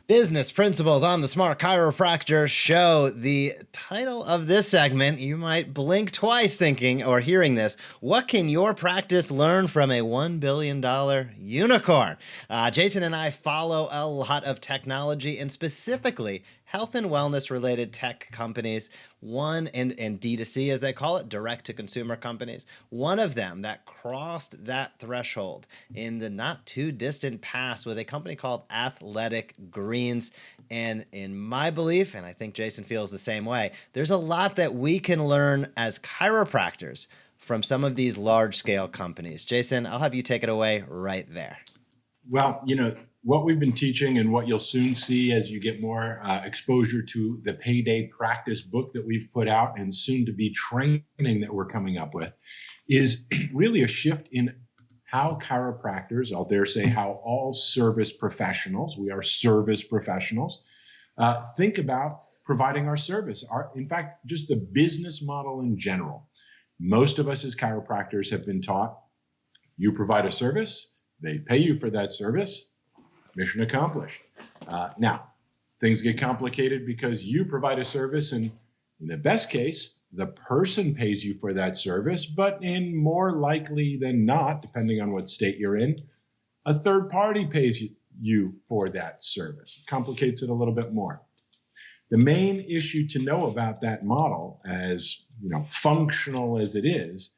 Business Principles on the Smart Chiropractor Show. The title of this segment, you might blink twice thinking or hearing this. What can your practice learn from a $1 billion unicorn? Jason and I follow a lot of technology and specifically health and wellness related tech companies. One, and D2C as they call it, direct to consumer companies. One of them that crossed that threshold in the not too distant past was a company called Athletic Greens. And in my belief, and I think Jason feels the same way, there's a lot that we can learn as chiropractors from some of these large scale companies. Jason, I'll have you take it away right there. Well, what we've been teaching and what you'll soon see as you get more exposure to the Payday Practice book that we've put out and soon to be training that we're coming up with is really a shift in how chiropractors, I'll dare say how all service professionals, we are service professionals, think about providing our service. In fact, just the business model in general. Most of us as chiropractors have been taught, you provide a service, they pay you for that service, mission accomplished. Now, things get complicated because you provide a service, and in the best case, the person pays you for that service, but in more likely than not, depending on what state you're in, a third party pays you for that service. It complicates it a little bit more. The main issue to know about that model, as functional as it is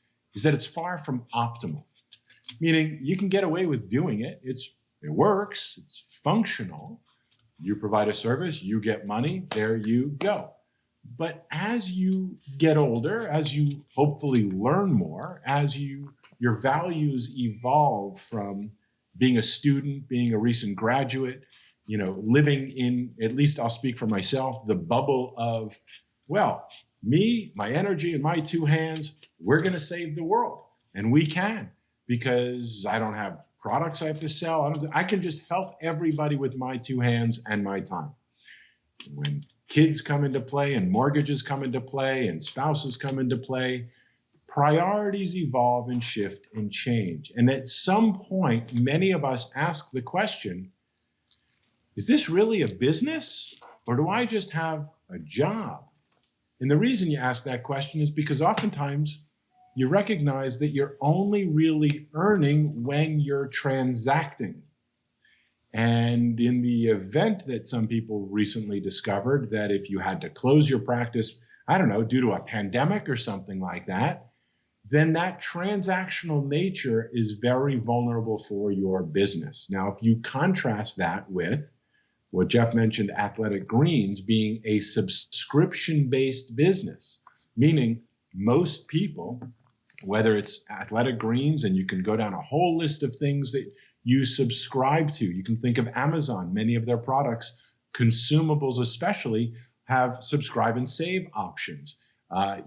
that it's far from optimal. Meaning you can get away with doing it. It works. It's functional. You provide a service, you get money, there you go. But as you get older, as you hopefully learn more, as your values evolve from being a student, being a recent graduate, living in, at least I'll speak for myself, the bubble of, well, me, my energy, and my two hands, we're going to save the world. And we can, because I don't have products I have to sell. I can just help everybody with my two hands and my time. When kids come into play and mortgages come into play and spouses come into play, priorities evolve and shift and change. And at some point, many of us ask the question, is this really a business or do I just have a job? And the reason you ask that question is because oftentimes you recognize that you're only really earning when you're transacting. And in the event that some people recently discovered that if you had to close your practice, I don't know, due to a pandemic or something like that, then that transactional nature is very vulnerable for your business. Now, if you contrast that with what Jeff mentioned, Athletic Greens being a subscription-based business, meaning most people, whether it's Athletic Greens, and you can go down a whole list of things that you subscribe to. You can think of Amazon. Many of their products, consumables especially, have subscribe and save options.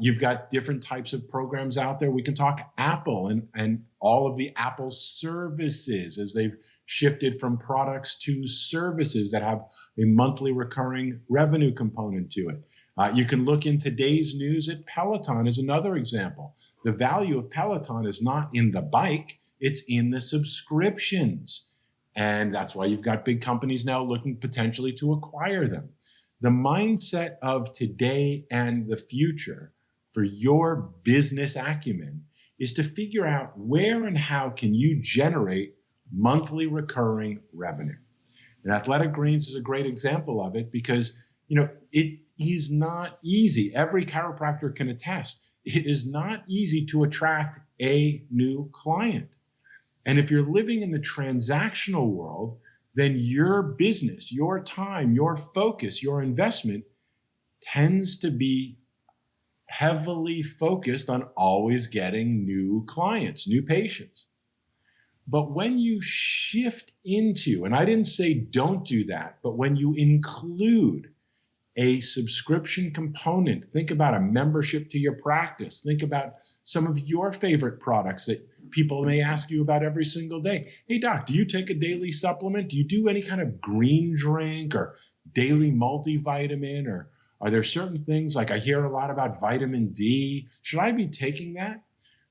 You've got different types of programs out there. We can talk Apple and all of the Apple services as they've shifted from products to services that have a monthly recurring revenue component to it. You can look in today's news at Peloton as another example. The value of Peloton is not in the bike, it's in the subscriptions. And that's why you've got big companies now looking potentially to acquire them. The mindset of today and the future for your business acumen is to figure out where and how can you generate monthly recurring revenue. And Athletic Greens is a great example of it because, it is not easy. Every chiropractor can attest. It is not easy to attract a new client. And if you're living in the transactional world, then your business, your time, your focus, your investment tends to be heavily focused on always getting new clients, new patients. But when you shift into, and I didn't say don't do that, but when you include a subscription component, think about a membership to your practice, think about some of your favorite products that people may ask you about every single day. Hey, doc, do you take a daily supplement? Do you do any kind of green drink or daily multivitamin? Or are there certain things, like I hear a lot about vitamin D. Should I be taking that?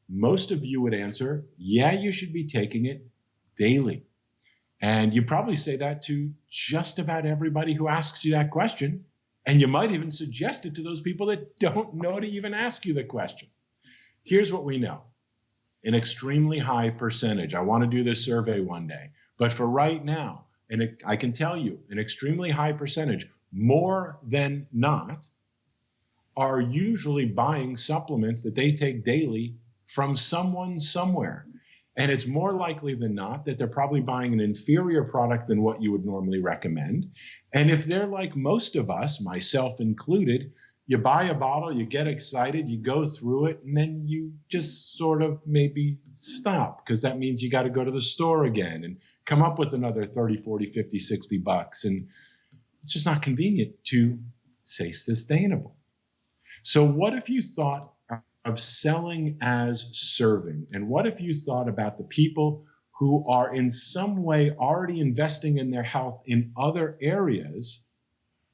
Most of you would answer, yeah, you should be taking it daily. And you probably say that to just about everybody who asks you that question. And you might even suggest it to those people that don't know to even ask you the question. Here's what we know. An extremely high percentage. I want to do this survey one day. But for right now, and I can tell you, an extremely high percentage, more than not, are usually buying supplements that they take daily from someone somewhere. And it's more likely than not that they're probably buying an inferior product than what you would normally recommend. And if they're like most of us, myself included, you buy a bottle, you get excited, you go through it, and then you just sort of maybe stop, because that means you got to go to the store again and come up with another 30, 40, 50, 60 bucks. And it's just not convenient to say sustainable. So what if you thought of selling as serving? And what if you thought about the people who are in some way already investing in their health in other areas,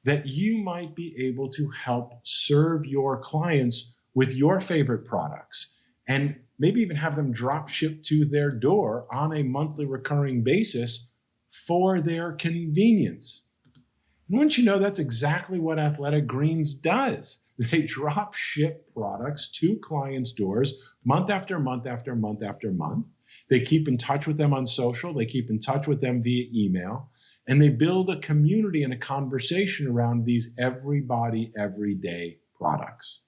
that you might be able to help serve your clients with your favorite products, and maybe even have them drop ship to their door on a monthly recurring basis for their convenience? And wouldn't you know, that's exactly what Athletic Greens does. They drop ship products to clients' doors month after month after month after month. They keep in touch with them on social. They keep in touch with them via email. And they build a community and a conversation around these everybody, everyday products.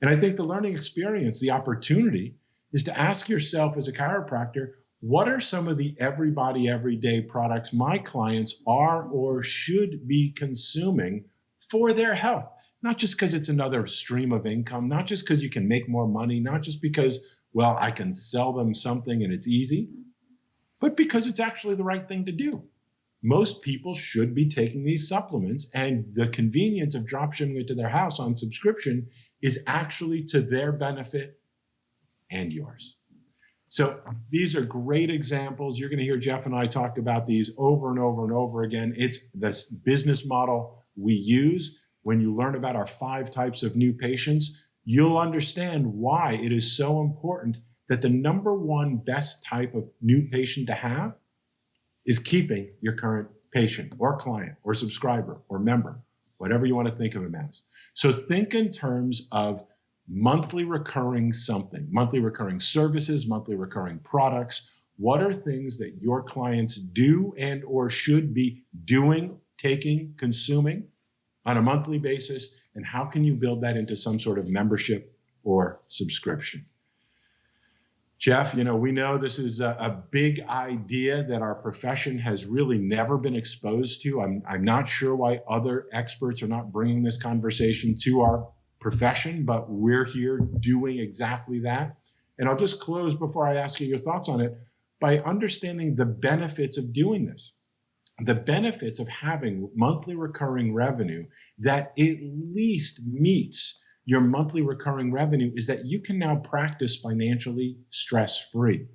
And I think the learning experience, the opportunity, is to ask yourself as a chiropractor, what are some of the everybody, everyday products my clients are or should be consuming for their health? Not just because it's another stream of income, not just because you can make more money, not just because, well, I can sell them something and it's easy, but because it's actually the right thing to do. Most people should be taking these supplements, and the convenience of drop shipping it to their house on subscription is actually to their benefit and yours. So these are great examples. You're going to hear Jeff and I talk about these over and over and over again. It's this business model we use. When you learn about our 5 types of new patients, you'll understand why it is so important that the number one best type of new patient to have is keeping your current patient or client or subscriber or member, whatever you want to think of them as. So think in terms of monthly recurring something, monthly recurring services, monthly recurring products. What are things that your clients do and or should be doing, taking, consuming on a monthly basis? And how can you build that into some sort of membership or subscription? Jeff, we know this is a big idea that our profession has really never been exposed to. I'm not sure why other experts are not bringing this conversation to our profession, but we're here doing exactly that. And I'll just close before I ask you your thoughts on it by understanding the benefits of doing this. The benefits of having monthly recurring revenue that at least meets your monthly recurring revenue is that you can now practice financially stress-free.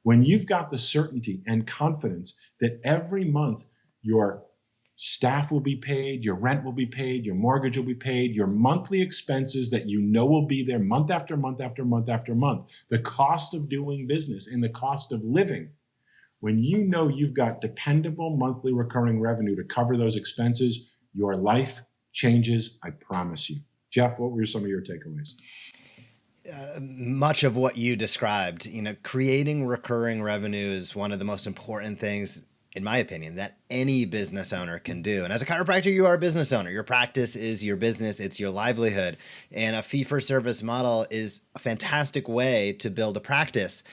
When you've got the certainty and confidence that every month your staff will be paid, your rent will be paid, your mortgage will be paid, your monthly expenses that you know will be there month after month after month after month, the cost of doing business and the cost of living. When you know you've got dependable monthly recurring revenue to cover those expenses, your life changes, I promise you. Jeff, what were some of your takeaways? Much of what you described, creating recurring revenue is one of the most important things, in my opinion, that any business owner can do. And as a chiropractor, you are a business owner. Your practice is your business. It's your livelihood. And a fee-for-service model is a fantastic way to build a practice.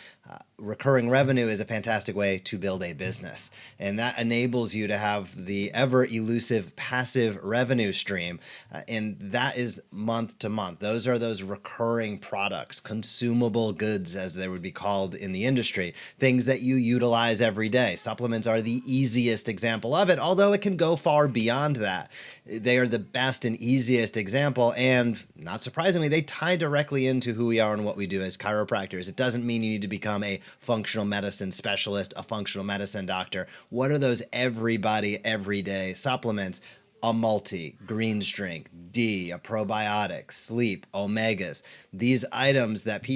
Recurring revenue is a fantastic way to build a business. And that enables you to have the ever elusive passive revenue stream. And that is month to month. Those are those recurring products, consumable goods, as they would be called in the industry, things that you utilize every day. Supplements are the easiest example of it, although it can go far beyond that. They are the best and easiest example. And not surprisingly, they tie directly into who we are and what we do as chiropractors. It doesn't mean you need to become a functional medicine specialist, a functional medicine doctor. What are those everybody, everyday supplements? a multi, green drink, D, a probiotic, sleep, omegas. These items that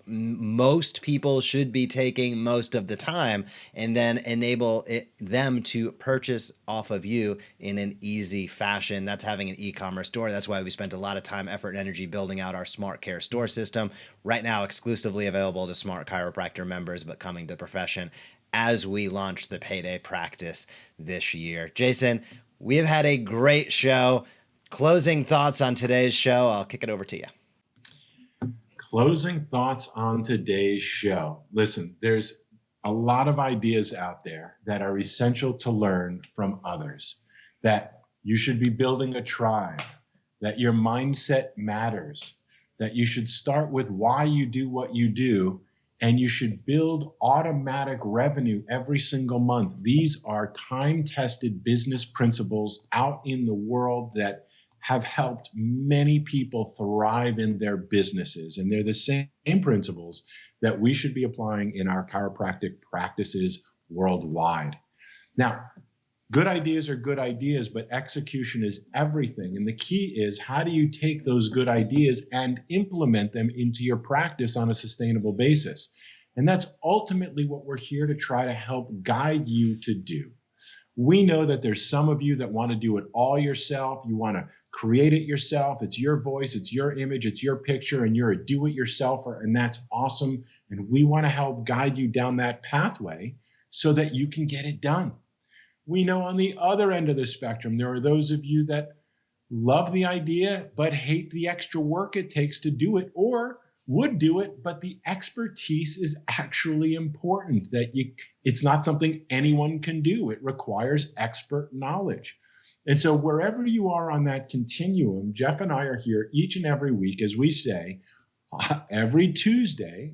most people should be taking most of the time, and then enable them to purchase off of you in an easy fashion. That's having an e-commerce store. That's why we spent a lot of time, effort, and energy building out our Smart Care store system. Right now, exclusively available to Smart Chiropractor members, but coming to profession as we launch the payday practice this year. Jason, we have had a great show. Closing thoughts on today's show. I'll kick it over to you. Closing thoughts on today's show. Listen, there's a lot of ideas out there that are essential to learn from others, that you should be building a tribe, that your mindset matters, that you should start with why you do what you do, and you should build automatic revenue every single month. These are time-tested business principles out in the world that have helped many people thrive in their businesses. And they're the same principles that we should be applying in our chiropractic practices worldwide. Now, good ideas are good ideas, but execution is everything. And the key is, how do you take those good ideas and implement them into your practice on a sustainable basis? And that's ultimately what we're here to try to help guide you to do. We know that there's some of you that want to do it all yourself. You want to create it yourself. It's your voice, it's your image, it's your picture, and you're a do-it-yourselfer, and that's awesome. And we want to help guide you down that pathway so that you can get it done. We know on the other end of the spectrum, there are those of you that love the idea but hate the extra work it takes to do it, or would do it, but the expertise is actually important, that it's not something anyone can do. It requires expert knowledge. And so wherever you are on that continuum, Jeff and I are here each and every week, as we say, every Tuesday,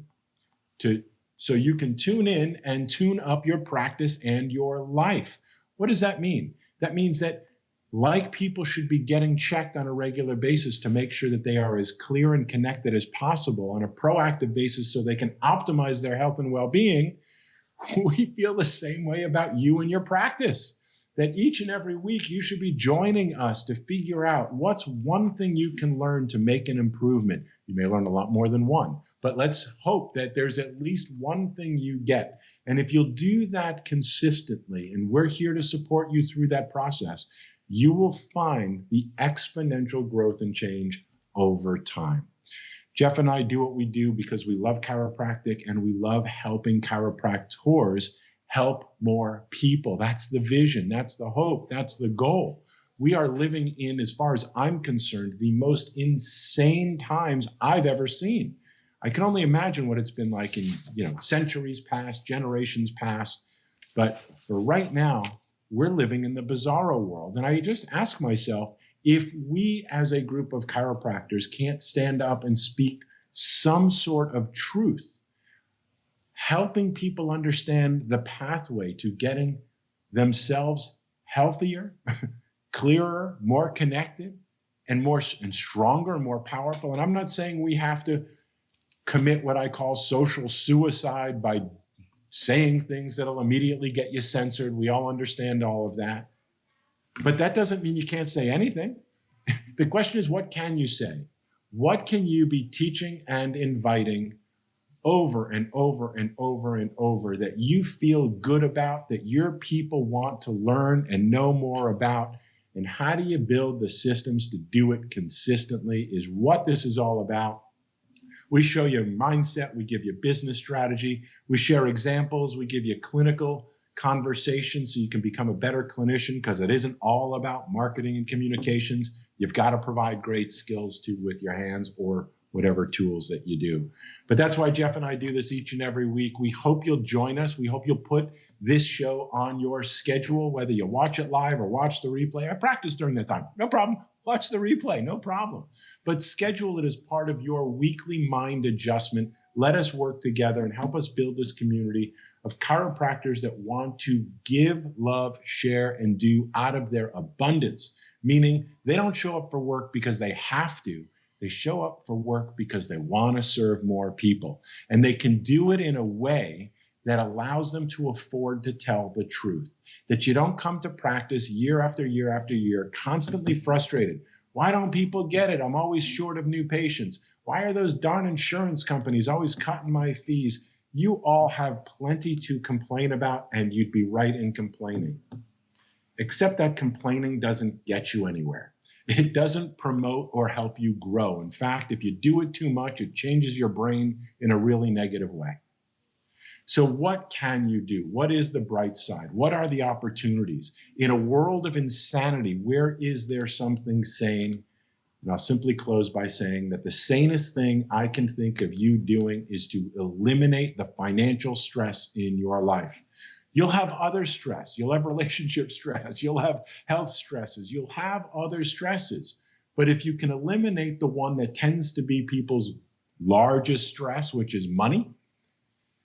so you can tune in and tune up your practice and your life. What does that mean? That means that, like people should be getting checked on a regular basis to make sure that they are as clear and connected as possible on a proactive basis so they can optimize their health and well-being, we feel the same way about you and your practice. That each and every week you should be joining us to figure out what's one thing you can learn to make an improvement. You may learn a lot more than one, but let's hope that there's at least one thing you get. And if you'll do that consistently, and we're here to support you through that process, you will find the exponential growth and change over time. Jeff and I do what we do because we love chiropractic and we love helping chiropractors help more people. That's the vision. That's the hope. That's the goal. We are living in, as far as I'm concerned, the most insane times I've ever seen. I can only imagine what it's been like in, centuries past, generations past. But for right now, we're living in the bizarro world. And I just ask myself, if we as a group of chiropractors can't stand up and speak some sort of truth, helping people understand the pathway to getting themselves healthier, clearer, more connected, and stronger and more powerful. And I'm not saying we have to commit what I call social suicide by saying things that'll immediately get you censored. We all understand all of that. But that doesn't mean you can't say anything. The question is, what can you say? What can you be teaching and inviting over and over and over and over that you feel good about, that your people want to learn and know more about? And how do you build the systems to do it consistently is what this is all about. We show you mindset, we give you business strategy, we share examples, we give you clinical conversation so you can become a better clinician, because it isn't all about marketing and communications. You've got to provide great skills too with your hands or whatever tools that you do. But that's why Jeff and I do this each and every week. We hope you'll join us. We hope you'll put this show on your schedule, whether you watch it live or watch the replay. I practice during that time. No problem. Watch the replay. No problem. But schedule it as part of your weekly mind adjustment. Let us work together and help us build this community of chiropractors that want to give, love, share, and do out of their abundance, meaning they don't show up for work because they have to. They show up for work because they want to serve more people. And they can do it in a way that allows them to afford to tell the truth. That you don't come to practice year after year after year, constantly frustrated. Why don't people get it? I'm always short of new patients. Why are those darn insurance companies always cutting my fees? You all have plenty to complain about, and you'd be right in complaining. Except that complaining doesn't get you anywhere. It doesn't promote or help you grow. In fact, if you do it too much, it changes your brain in a really negative way. So what can you do? What is the bright side? What are the opportunities? In a world of insanity, where is there something sane? And I'll simply close by saying that the sanest thing I can think of you doing is to eliminate the financial stress in your life. You'll have other stress. You'll have relationship stress. You'll have health stresses. You'll have other stresses. But if you can eliminate the one that tends to be people's largest stress, which is money,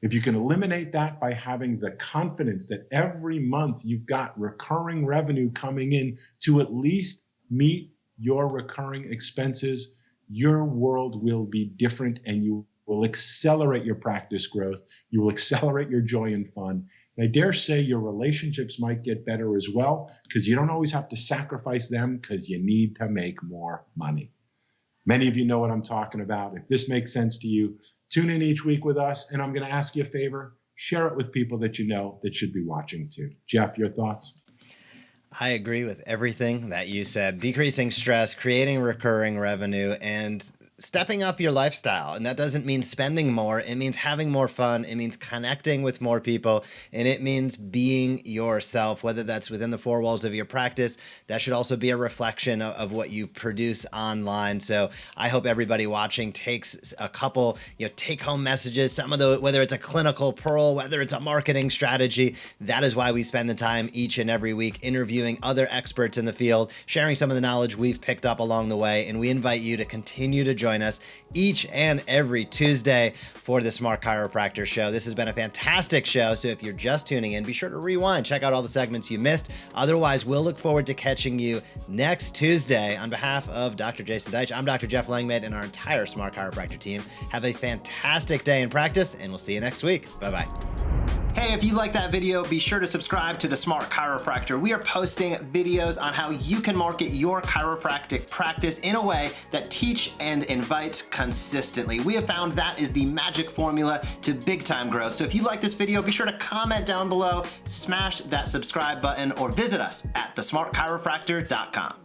if you can eliminate that by having the confidence that every month you've got recurring revenue coming in to at least meet your recurring expenses, your world will be different, and you will accelerate your practice growth. You will accelerate your joy and fun. And I dare say your relationships might get better as well, because you don't always have to sacrifice them because you need to make more money. Many of you know what I'm talking about. If this makes sense to you, tune in each week with us, and I'm going to ask you a favor. Share it with people that you know that should be watching too. Jeff, your thoughts? I agree with everything that you said. Decreasing stress, creating recurring revenue, and stepping up your lifestyle. And that doesn't mean spending more. It means having more fun. It means connecting with more people. And it means being yourself, whether that's within the four walls of your practice. That should also be a reflection of what you produce online. So I hope everybody watching takes a couple, take home messages, some of the, whether it's a clinical pearl, whether it's a marketing strategy. That is why we spend the time each and every week interviewing other experts in the field, sharing some of the knowledge we've picked up along the way. And we invite you to continue to join us each and every Tuesday for the Smart Chiropractor Show. This has been a fantastic show, so if you're just tuning in, be sure to rewind, check out all the segments you missed. Otherwise, we'll look forward to catching you next Tuesday. On behalf of Dr. Jason Deitch, I'm Dr. Jeff Langmaid and our entire Smart Chiropractor team. Have a fantastic day in practice, and we'll see you next week. Bye-bye. Hey, if you like that video, be sure to subscribe to the Smart Chiropractor. We are posting videos on how you can market your chiropractic practice in a way that teach and invites consistently. We have found that is the magic formula to big time growth. So if you like this video, be sure to comment down below, smash that subscribe button, or visit us at thesmartchiropractor.com.